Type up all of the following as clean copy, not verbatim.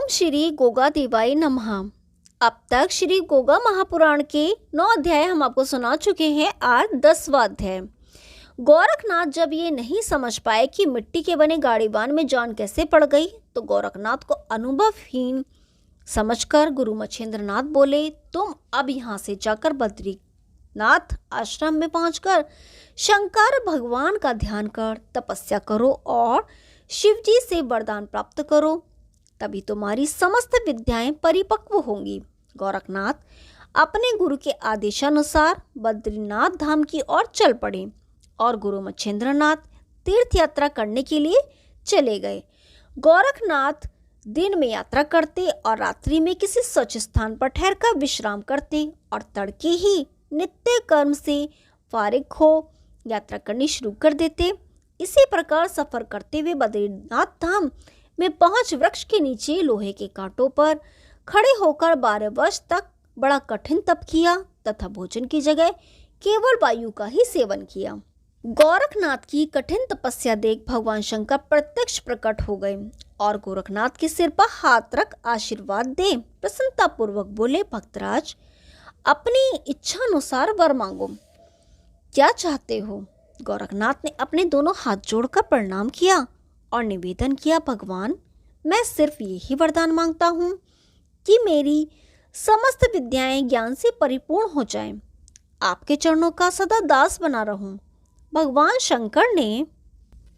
ओम श्री गोगा देवाय नमः। अब तक श्री गोगा महापुराण के 9 अध्याय हम आपको सुना चुके हैं। आज 10वां अध्याय। गोरखनाथ जब ये नहीं समझ पाए कि मिट्टी के बने गाड़ीवान में जान कैसे पड़ गई, तो गोरखनाथ को अनुभवहीन समझकर गुरु मच्छिंद्रनाथ बोले, तुम अब यहाँ से जाकर बद्रीनाथ आश्रम में पहुंचकर शंकर भगवान का ध्यान कर तपस्या करो और शिवजी से वरदान प्राप्त करो, तभी तुम्हारी समस्त विद्याएं परिपक्व होंगी। गोरखनाथ अपने गुरु के आदेशानुसार बद्रीनाथ धाम की ओर चल पड़े और गुरु मच्छिंद्रनाथ तीर्थ यात्रा करने के लिए चले गए। गोरखनाथ दिन में यात्रा करते और रात्रि में किसी स्वच्छ स्थान पर ठहरकर विश्राम करते और तड़के ही नित्य कर्म से फारिग हो यात्रा करनी शुरू कर देते। इसी प्रकार सफर करते हुए बद्रीनाथ धाम में पहुंच वृक्ष के नीचे लोहे के कांटों पर खड़े होकर 12 वर्ष तक बड़ा कठिन तप किया तथा भोजन की जगह केवल वायु का ही सेवन किया। गोरखनाथ की कठिन तपस्या देख भगवान शंकर प्रत्यक्ष प्रकट हो गए और गोरखनाथ के सिर पर हाथ रख आशीर्वाद दे प्रसन्नता पूर्वक बोले, भक्तराज, अपनी इच्छा अनुसार वर मांगो, क्या चाहते हो? गोरखनाथ ने अपने दोनों हाथ जोड़कर प्रणाम किया और निवेदन किया, भगवान, मैं सिर्फ यही वरदान मांगता हूँ कि मेरी समस्त विद्याएं ज्ञान से परिपूर्ण हो जाएं, आपके चरणों का सदा दास बना रहूं। भगवान शंकर ने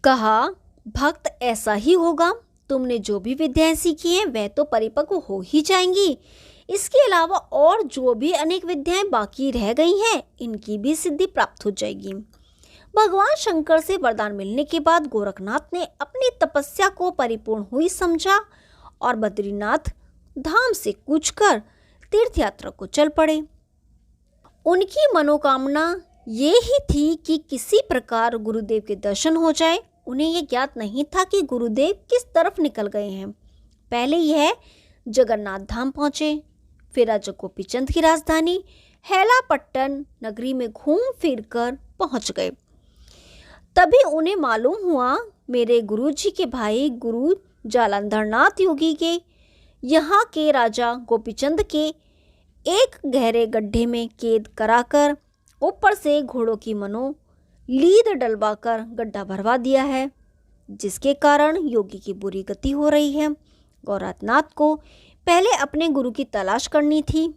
कहा, भक्त, ऐसा ही होगा। तुमने जो भी विद्याएं सीखी हैं वह तो परिपक्व हो ही जाएंगी। इसके अलावा और जो भी अनेक विद्याएं बाकी रह गई हैं, इनकी भी सिद्धि प्राप्त हो जाएगी। भगवान शंकर से वरदान मिलने के बाद गोरखनाथ ने अपनी तपस्या को परिपूर्ण हुई समझा और बद्रीनाथ धाम से कूच कर तीर्थ यात्रा को चल पड़े। उनकी मनोकामना ये ही थी कि किसी प्रकार गुरुदेव के दर्शन हो जाए। उन्हें यह ज्ञात नहीं था कि गुरुदेव किस तरफ निकल गए हैं। पहले यह जगन्नाथ धाम पहुंचे, फिर राजा गोपीचंद की राजधानी हैलापट्टन नगरी में घूम फिर कर पहुंच गए। तभी उन्हें मालूम हुआ मेरे गुरुजी के भाई गुरु जालंधरनाथ योगी के यहाँ के राजा गोपीचंद के एक गहरे गड्ढे में कैद कराकर ऊपर से घोड़ों की लीद डलवाकर गड्ढा भरवा दिया है, जिसके कारण योगी की बुरी गति हो रही है। गोरखनाथ को पहले अपने गुरु की तलाश करनी थी,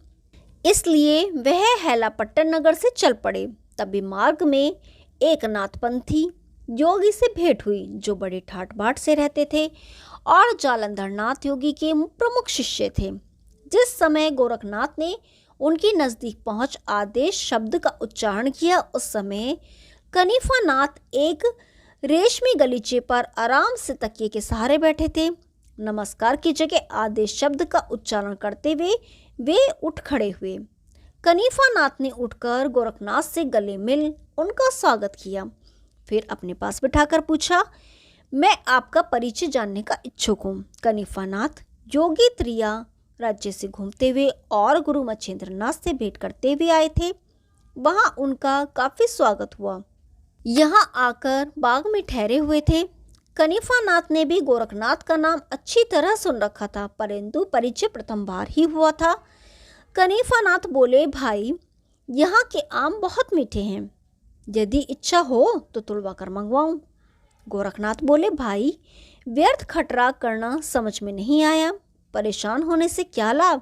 इसलिए वह हैलापट्टन नगर से चल पड़े। तभी मार्ग में एक नाथपंथी योगी से भेंट हुई जो बड़े ठाट बाट से रहते थे और जालंधरनाथ योगी के प्रमुख शिष्य थे। जिस समय गोरखनाथ ने उनके नजदीक पहुंच आदेश शब्द का उच्चारण किया, उस समय कनिफानाथ एक रेशमी गलीचे पर आराम से तकिए के सहारे बैठे थे। नमस्कार की जगह आदेश शब्द का उच्चारण करते हुए वे उठ खड़े हुए। कनिफानाथ ने उठकर गोरखनाथ से गले मिल उनका स्वागत किया, फिर अपने पास बिठाकर पूछा, मैं आपका परिचय जानने का इच्छुक हूँ। कनिफानाथ योगी त्रिया राज्य से घूमते हुए और गुरु मच्छिंद्रनाथ से भेंट करते हुए आए थे। वहाँ उनका काफी स्वागत हुआ। यहाँ आकर बाग में ठहरे हुए थे। कनिफानाथ ने भी गोरखनाथ का नाम अच्छी तरह सुन रखा था, परंतु परिचय प्रथम बार ही हुआ था। कनिफानाथ बोले, भाई, यहाँ के आम बहुत मीठे हैं, यदि इच्छा हो तो तुड़वा कर मंगवाऊं। गोरखनाथ बोले, भाई, व्यर्थ खटरा करना समझ में नहीं आया, परेशान होने से क्या लाभ?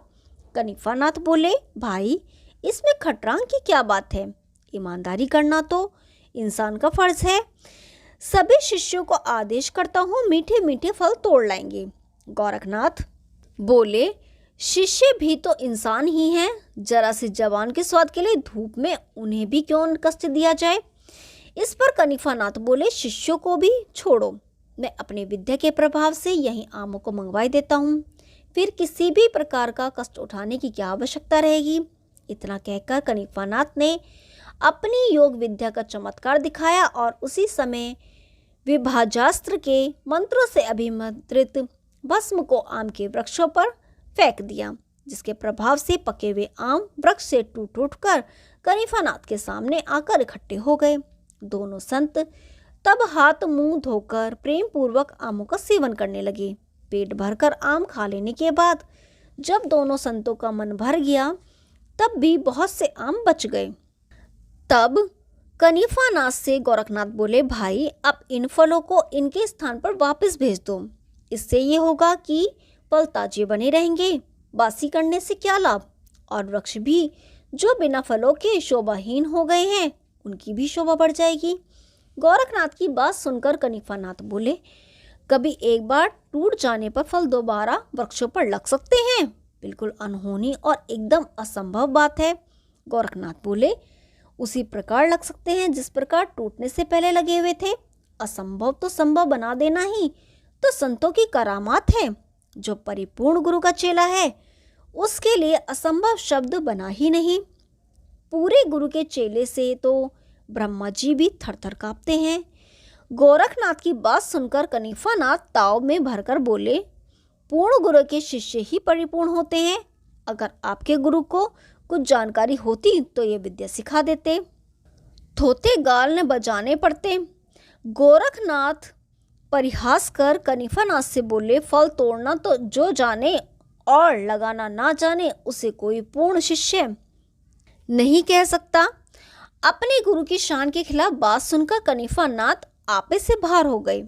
कनिफानाथ बोले, भाई, इसमें खटरांग की क्या बात है? ईमानदारी करना तो इंसान का फर्ज है। सभी शिष्यों को आदेश करता हूँ, मीठे मीठे फल तोड़ लाएंगे। गोरखनाथ बोले, शिष्य भी तो इंसान ही हैं, जरा सी जवान के स्वाद के लिए धूप में उन्हें भी क्यों कष्ट दिया जाए? इस पर कनिफानाथ बोले, शिष्यों को भी छोड़ो, मैं अपनी विद्या के प्रभाव से यहीं आमों को मंगवाई देता हूँ, फिर किसी भी प्रकार का कष्ट उठाने की क्या आवश्यकता रहेगी। इतना कहकर कनिफानाथ ने अपनी योग विद्या का चमत्कार दिखाया और उसी समय विभाजास्त्र के मंत्रों से अभिमंत्रित भस्म को आम के वृक्षों पर फेंक दिया, जिसके प्रभाव से पके हुए आम वृक्ष से टूट उठकर कनिफानाथ के सामने आकर इकट्ठे हो गए। दोनों संत तब हाथ मुंह धोकर प्रेम पूर्वक आमों का सेवन करने लगे। पेट भरकर आम खा लेने के बाद जब दोनों संतों का मन भर गया तब भी बहुत से आम बच गए। तब कनिफानाथ से गोरखनाथ बोले, भाई अब इन फलों को इनके स्थान पर वापस भेज दो। इससे ये होगा कि फल ताजे बने रहेंगे, बासी करने से क्या लाभ, और वृक्ष भी जो बिना फलों के शोभाहीन हो गए हैं उनकी भी शोभा बढ़ जाएगी। गोरखनाथ की बात सुनकर कनिफानाथ बोले, कभी एक बार टूट जाने पर फल दोबारा वृक्षों पर लग सकते हैं? बिल्कुल अनहोनी और एकदम असंभव बात है। गोरखनाथ बोले, उसी प्रकार लग सकते हैं जिस प्रकार टूटने से पहले लगे हुए थे। असंभव तो संभव बना देना ही तो संतों की करामात है। जो परिपूर्ण गुरु का चेला है उसके लिए असंभव शब्द बना ही नहीं। पूरे गुरु के चेले से तो ब्रह्मा जी भी थरथर कांपते हैं। गोरखनाथ की बात सुनकर कनिफानाथ ताव में भरकर बोले, पूर्ण गुरु के शिष्य ही परिपूर्ण होते हैं। अगर आपके गुरु को कुछ जानकारी होती तो ये विद्या सिखा देते, थोते गाल न बजाने पड़ते। गोरखनाथ परिहास कर कनिफानाथ से बोले, फल तोड़ना तो जो जाने और लगाना ना जाने उसे कोई पूर्ण शिष्य नहीं कह सकता। अपने गुरु की शान के खिलाफ बात सुनकर कनिफानाथ आपे से बाहर हो गए।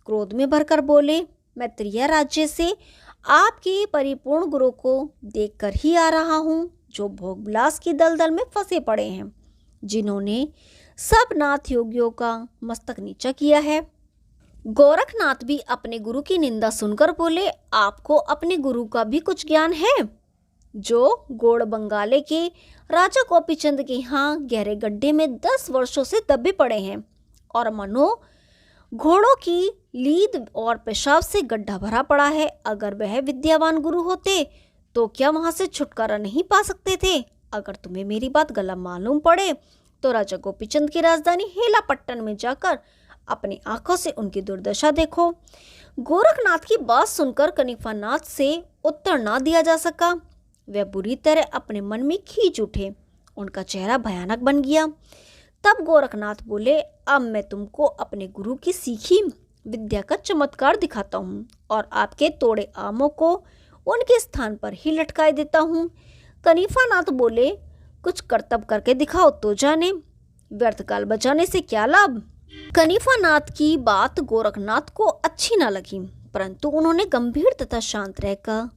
क्रोध में भरकर बोले, मैं त्रिया राज्य से आपके परिपूर्ण गुरु को देखकर ही आ रहा हूँ, जो भोग विलास की दलदल में फंसे पड़े हैं, जिन्होंने सब नाथ योगियों का मस्तक नीचा किया है। गोरखनाथ भी अपने गुरु की निंदा सुनकर बोले, आपको अपने गुरु का भी कुछ ज्ञान है? जो गोड़ बंगाले के राजा गोपीचंद के यहाँ गहरे गड्ढे में 10 वर्षों से दबे पड़े हैं और मनो घोड़ों की लीद और पेशाब से गड्ढा भरा पड़ा है। अगर वह विद्यावान गुरु होते तो क्या वहां से छुटकारा नहीं पा सकते थे? अगर तुम्हें मेरी बात गलत मालूम पड़े तो राजा गोपीचंद की राजधानी हेलापट्टन में जाकर अपनी आंखों से उनकी दुर्दशा देखो। गोरखनाथ की बात सुनकर कनिफानाथ से उत्तर ना दिया जा सका। वे बुरी तरह अपने मन में खींच उठे, उनका चेहरा भयानक बन गया। तब गोरखनाथ बोले, अब मैं तुमको अपने गुरु की सीखी विद्या का चमत्कार दिखाता हूँ और आपके तोड़े आमों को उनके स्थान पर ही लटकाए देता हूँ। कनिफानाथ बोले, कुछ करतब करके दिखाओ तो जाने, व्यर्थ काल बचाने से क्या लाभ। कनिफानाथ की बात गोरखनाथ को अच्छी न लगी, परंतु उन्होंने गंभीर तथा शांत रहकर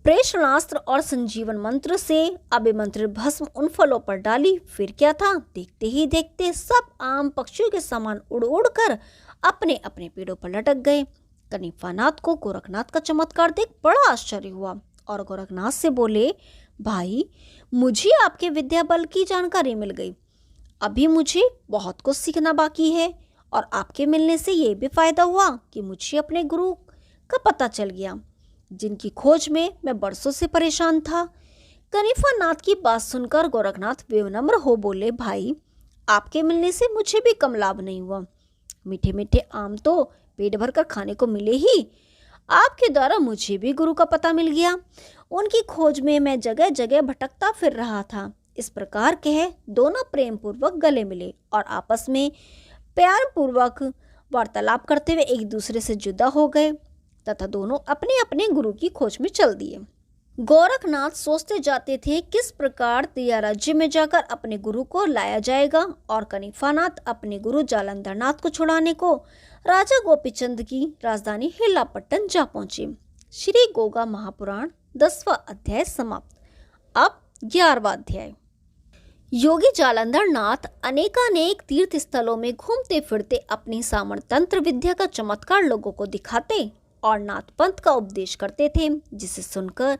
प्रेषणास्त्र और संजीवन मंत्र से अभिमंत्रित भस्म उन फलों पर डाली। फिर क्या था, देखते ही देखते सब आम पक्षियों के समान उड़ उड़ कर अपने अपने पेड़ों पर लटक गए। कनिफानाथ को गोरखनाथ का चमत्कार देख बड़ा आश्चर्य हुआ और गोरखनाथ से बोले, भाई मुझे आपके विद्या बल की जानकारी मिल गई। अभी मुझे बहुत कुछ सीखना बाकी है और आपके मिलने से ये भी फायदा हुआ कि मुझे अपने गुरु का पता चल गया, जिनकी खोज में मैं बरसों से परेशान था। कनिफानाथ की बात सुनकर गोरखनाथ विनम्र हो बोले, भाई आपके मिलने से मुझे भी कम लाभ नहीं हुआ। मीठे मीठे आम तो पेट भरकर खाने को मिले ही, आपके द्वारा मुझे भी गुरु का पता मिल गया। उनकी खोज में मैं जगह जगह भटकता फिर रहा था। इस प्रकार कह दोनों प्रेम पूर्वक गले मिले और आपस में प्यार पूर्वक वार्तालाप करते हुए एक दूसरे से जुदा हो गए तथा दोनों अपने अपने गुरु की खोज में चल दिए। गोरखनाथ सोचते जाते थे किस प्रकार त्रिया राज्य में जाकर अपने गुरु को लाया जाएगा और कनिफानाथ अपने गुरु जालंधरनाथ को छुड़ाने को राजा गोपीचंद की राजधानी हेलापट्टन जा पहुंचे। श्री गोगा महापुराण 10वां अध्याय समाप्त। अब 11वां अध्याय। योगी जालंधरनाथ अनेकानेक तीर्थ स्थलों में घूमते फिरते अपनी सामर्थ्यंत्र विद्या का चमत्कार लोगों को दिखाते और नाथ पंथ का उपदेश करते थे, जिसे सुनकर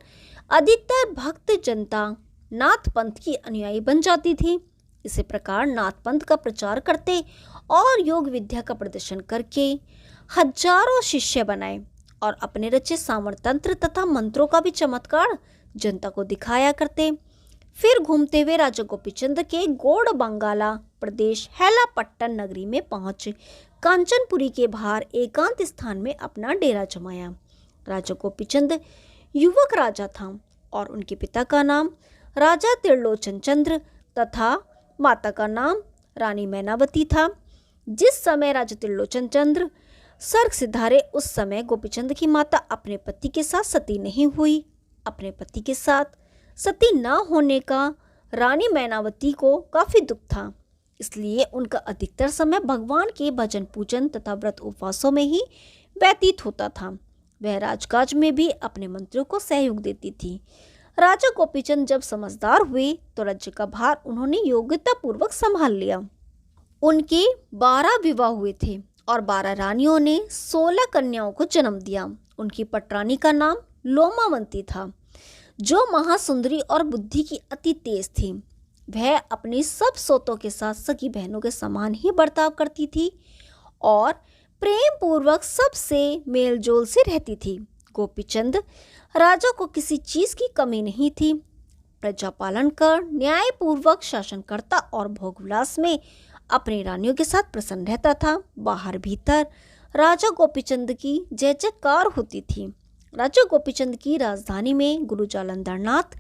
अधिकतर भक्त जनता नाथ पंथ की अनुयायी बन जाती थी। इसी प्रकार नाथ पंथ का प्रचार करते और योग विद्या का प्रदर्शन करके हजारों शिष्य बनाए और अपने रचे सामर्थ्यंत्र तथा मंत्रों का भी चमत्कार जनता को दिखाया करते। फिर घूमते हुए राजा गोपीचंद के गोड़ बंगाला प्रदेश हेलापट्टन नगरी में पहुंच कांचनपुरी के बाहर एकांत स्थान में अपना डेरा जमाया। राजा गोपीचंद युवक राजा था और उनके पिता का नाम राजा त्रिलोचन चंद्र तथा माता का नाम रानी मैनावती था। जिस समय राजा त्रिलोचन चंद्र स्वर्ग सिधारे उस समय गोपीचंद की माता अपने पति के साथ सती नहीं हुई। अपने पति के साथ सती न होने का रानी मैनावती को काफी दुख था, इसलिए उनका अधिकतर समय भगवान के भजन पूजन तथा व्रत उपवासों में ही व्यतीत होता था। वह राजकाज में भी अपने मंत्रियों को सहयोग देती थी। राजा गोपीचंद जब समझदार हुए तो राज्य का भार उन्होंने योग्यता पूर्वक संभाल लिया। उनके 12 विवाह हुए थे और 12 रानियों ने 16 कन्याओं को जन्म दिया। उनकी पटरानी का नाम लोमावंती था, जो महासुंदरी और बुद्धि की अति तेज थी। वह अपनी सब सोतों के साथ सगी बहनों के समान ही बर्ताव करती थी और प्रेम पूर्वक सबसे मेलजोल से रहती थी। गोपीचंद राजा को किसी चीज की कमी नहीं थी। प्रजा पालन कर न्यायपूर्वक शासन करता और भोगविलास में अपनी रानियों के साथ प्रसन्न रहता था। बाहर भीतर राजा गोपीचंद की जय जयकार होती थी। राजा गोपीचंद की राजधानी में गुरु जालंधर नाथ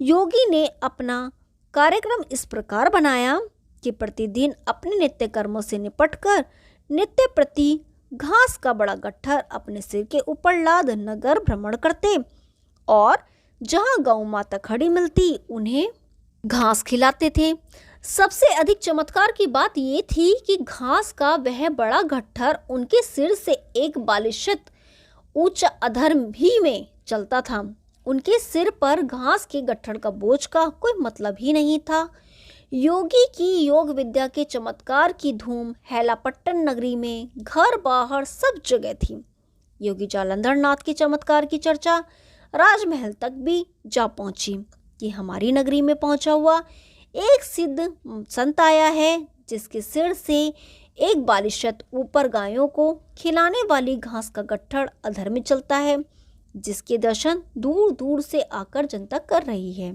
योगी ने अपना कार्यक्रम इस प्रकार बनाया कि प्रतिदिन अपने नित्य कर्मों से निपटकर नित्य प्रति घास का बड़ा गट्ठर अपने सिर के ऊपर लाद नगर भ्रमण करते और जहां गौ माता खड़ी मिलती उन्हें घास खिलाते थे। सबसे अधिक चमत्कार की बात ये थी कि घास का वह बड़ा गट्ठर उनके सिर से एक बालिशत ऊंचा अधर भी में चलता था। उनके सिर पर घास के गट्ठर का बोझ का कोई मतलब ही नहीं था। योगी की योग विद्या के चमत्कार की धूम हैलापट्टन नगरी में घर बाहर सब जगह थी। योगी जालंधर नाथ के चमत्कार की चर्चा राजमहल तक भी जा पहुंची कि हमारी नगरी में पहुंचा हुआ एक सिद्ध संत आया है, जिसके सिर से एक बालिशत ऊपर गायों को खिलाने वाली घास का गट्ठर अधर में चलता है, जिसके दर्शन दूर दूर से आकर जनता कर रही है।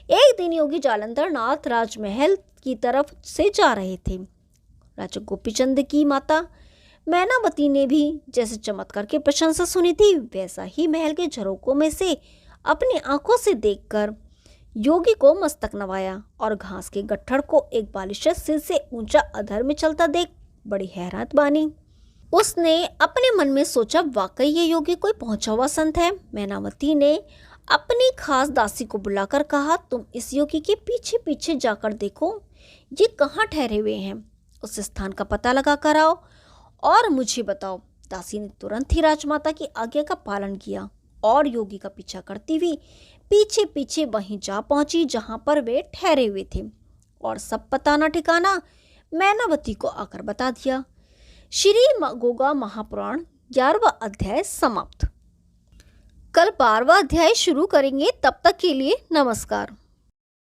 एक दिन योगी जालंधर नाथ राजमहल की तरफ से जा रहे थे। राजा गोपीचंद की माता मैनावती ने भी जैसे चमत्कार की प्रशंसा सुनी थी, वैसा ही महल के झरोकों में से अपनी आंखों से देखकर योगी को मस्तक नवाया और घास के गट्ठर को एक बालिशत सिर से ऊंचा अधर में चलता देख बड़ी हैरत बानी। उसने अपने मन में सोचा, वाकई ये योगी कोई पहुंचा हुआ संत है। मैनावती ने अपनी खास दासी को बुलाकर कहा, तुम इस योगी के पीछे पीछे जाकर देखो, ये कहाँ ठहरे हुए हैं। उस स्थान का पता लगा कर आओ और मुझे बताओ। दासी ने तुरंत ही राजमाता की आज्ञा का पालन किया और योगी का पीछा करती हुई पीछे पीछे वहीं जा पहुंची जहां पर वे ठहरे हुए थे और सब पता न ठिकाना मैनावती को आकर बता दिया। श्री गोगा महापुराण 11वां अध्याय समाप्त। कल 12वां अध्याय शुरू करेंगे। तब तक के लिए नमस्कार।